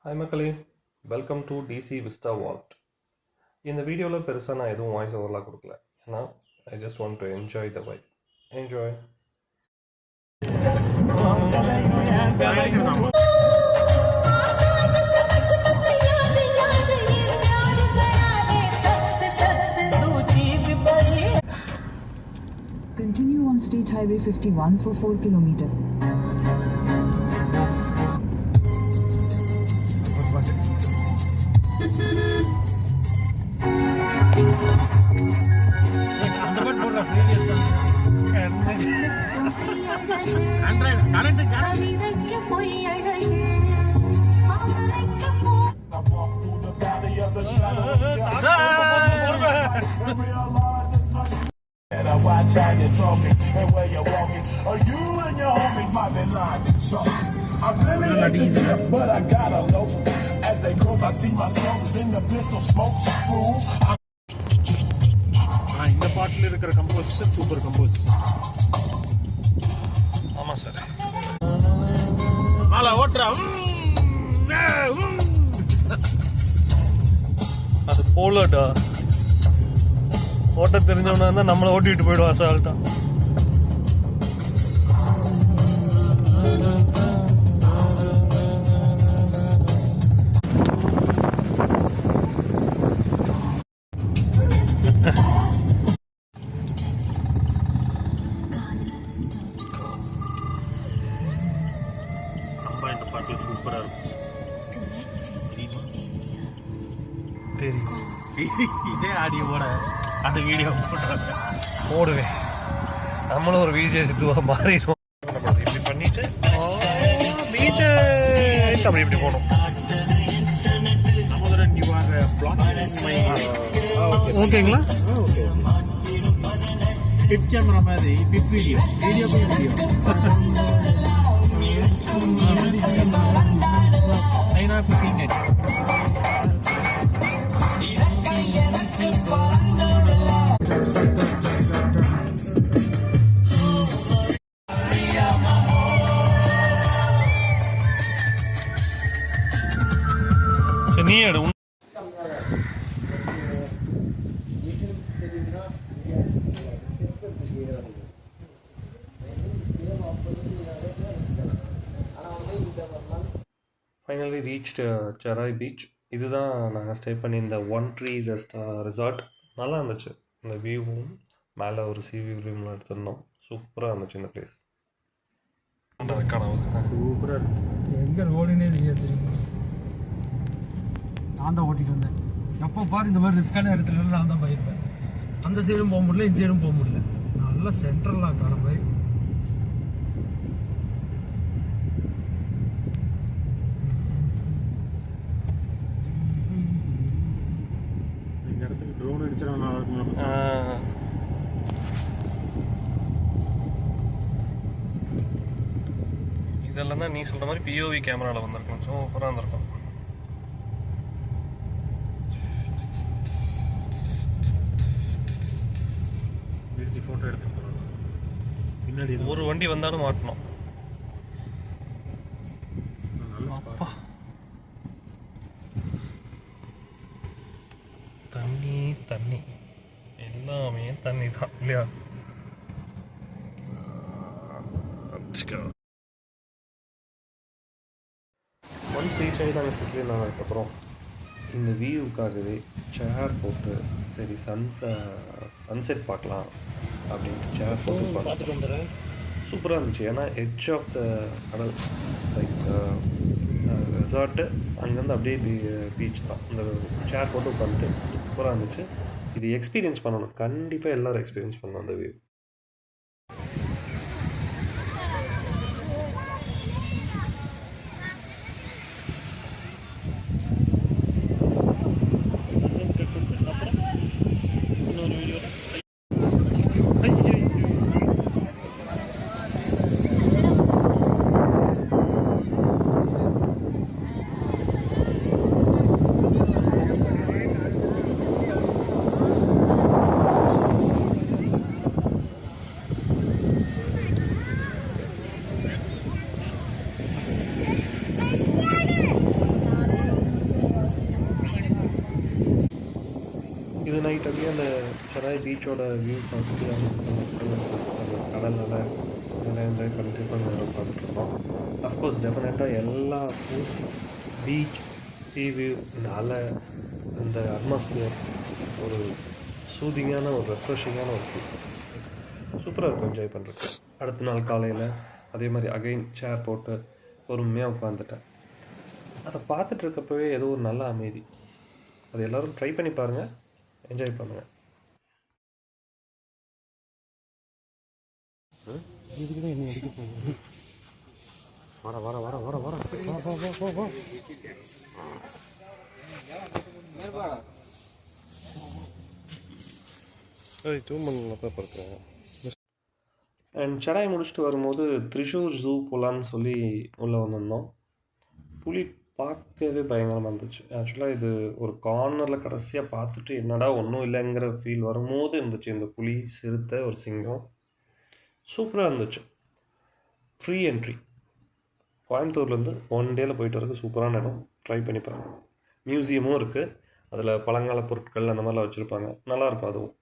Hi மக்களே, welcome to DC Vista Vault. இந்த வீடியோவில் பெருசாக நான் எதுவும் வாய்ஸ் ஓவர்லாம் கொடுக்கல, ஏன்னா I just want to enjoy the vibe. Enjoy. Continue on State Highway 51 for 4 kilometers. Watch how you're talking and where you're walking. Or you and your homies might be lying to chalk. I'm really at the tip, but I gotta know. As they go, I see myself in the pistol smoke. Fool. இந்த பாட்டில் இருக்கிற composition super composition. ஆமாம் sir. Mala ஓட்டுறா. அது போலடா. ஓட்ட தெரிஞ்சவனா இருந்தால் நம்மளை ஓட்டிகிட்டு போயிடுவா அசால்ட்டா. அம்மா இந்த பாட்டில் சூப்பராக இருக்கும். தெரியும். இதே ஆடியோட அந்த வீடியோ போடுறாங்க. ஓடுவேன். நம்மளும் ஒரு விஜய் சித்துவாக மாறிடுவோம். இப்படி பண்ணிட்டு பீச்சு அப்படி இப்படி போகணும். Amodaran, you are blocking my ஓகேங்களா? okay. Pip camera மாதிரி pip video pip video. I have seen it. நீ எடு. Finally reached Sehrai beach. இதுதான் நாங்கள் ஸ்டே பண்ணி இந்த ஒன் ட்ரீ ரிசார்ட். நல்லா இருந்துச்சு. இந்த வியூவும் மேலே ஒரு வியூ ரூம்லாம் எடுத்துருந்தோம். சூப்பராக இருந்துச்சு இந்த பிளேஸ். சூப்பராக இருக்கு. எங்கே ரோடுன்னே தெரியாது. நான் தான் ஓட்டிகிட்டு வந்தேன். எப்போ பாரு இந்த மாதிரி ரிஸ்கான இடத்துல நான் தான் போயிருப்பேன். அந்த சைடும் போக முடியல, இந்த சைடும் போக முடியல. நல்லா சென்ட்ரலாக காண போய் இந்த இடத்துக்கு ட்ரோன் அடிச்சா நல்லா இருக்கும். இதெல்லாம் தான் நீ சொல்கிற மாதிரி பிஓவி கேமராவில் வந்திருக்கணும். சூப்பராக இருந்திருக்கும். ஃபோட்டோ எடுத்து பின்னாடி ஒரு வண்டி வந்தாலும் மாட்டணும். தண்ணி தண்ணி எல்லாமே தண்ணி தான் இல்லையா? ஒன்ஸ் ரீச் ஆகி நாங்கள் செட்டில் ஆனதுக்கப்புறம் இந்த வியூவுக்காகவே சேர் போட்டு சரி சன்செட் பார்க்கலாம் அப்படின்ட்டு சேர் போட்டு பார்த்துட்டு வந்துடுறேன். சூப்பராக இருந்துச்சு. ஏன்னா எட்ஜ் ஆஃப் த கடல், லைக் ரெசார்ட்டு அங்கேருந்து அப்படியே பீச் தான். இந்த சேர் போட்டு உட்காந்துட்டு சூப்பராக இருந்துச்சு. இது எக்ஸ்பீரியன்ஸ் பண்ணணும். கண்டிப்பாக எல்லோரும் எக்ஸ்பீரியன்ஸ் பண்ணணும் அந்த வியூ. நைட் அப்படியே அந்த செராய் பீச்சோட வியூ பார்த்துட்டு அந்த கடல் நல்லா என்ஜாய் பண்ணிட்டு கொஞ்சம் உட்காந்துட்ருக்கோம். அஃப்கோர்ஸ் டெஃபினட்டாக எல்லா பீச், சீ வியூ, இந்த அலை, இந்த அட்மாஸ்பியர் ஒரு சூதிங்கான ஒரு ரெஃப்ரெஷிங்கான ஒரு ஃபீல் சூப்பராக இருக்கும் என்ஜாய் பண்ணுறது. அடுத்த நாள் காலையில் அதே மாதிரி அகைன் சேர் போட்டு பொறுமையாக உட்காந்துட்டேன். அதை பார்த்துட்டு இருக்கப்பவே ஏதோ ஒரு நல்ல அமைதி. அது எல்லோரும் ட்ரை பண்ணி பாருங்கள், என்ஜாய் பண்ணுங்கள். இதுக்கு தான் என்ன அடிக்க போகுது. வர வர வர வர வர வா வா வா வா. அண்ட் செராய் முடிச்சுட்டு வரும்போது த்ரிஷூர் ஜூ போகலான்னு சொல்லி உள்ளே வந்திருந்தோம். புலி பார்க்கவே பயங்கரமாக இருந்துச்சு. ஆக்சுவலாக இது ஒரு கார்னரில் கடைசியாக பார்த்துட்டு என்னடா ஒன்றும் இல்லைங்கிற ஃபீல் வரும்போது இருந்துச்சு இந்த புலி, சிறுத்தை, ஒரு சிங்கம். சூப்பராக இருந்துச்சு. Free entry. கோயம்புத்தூர்லேருந்து 1 டேயில் போயிட்டு வரது சூப்பரான இடம். ட்ரை பண்ணி பாருங்கள். மியூசியமும் இருக்குது, அதில் பழங்கால பொருட்கள் அந்த மாதிரிலாம் வச்சுருப்பாங்க. நல்லாயிருக்கும் அதுவும்.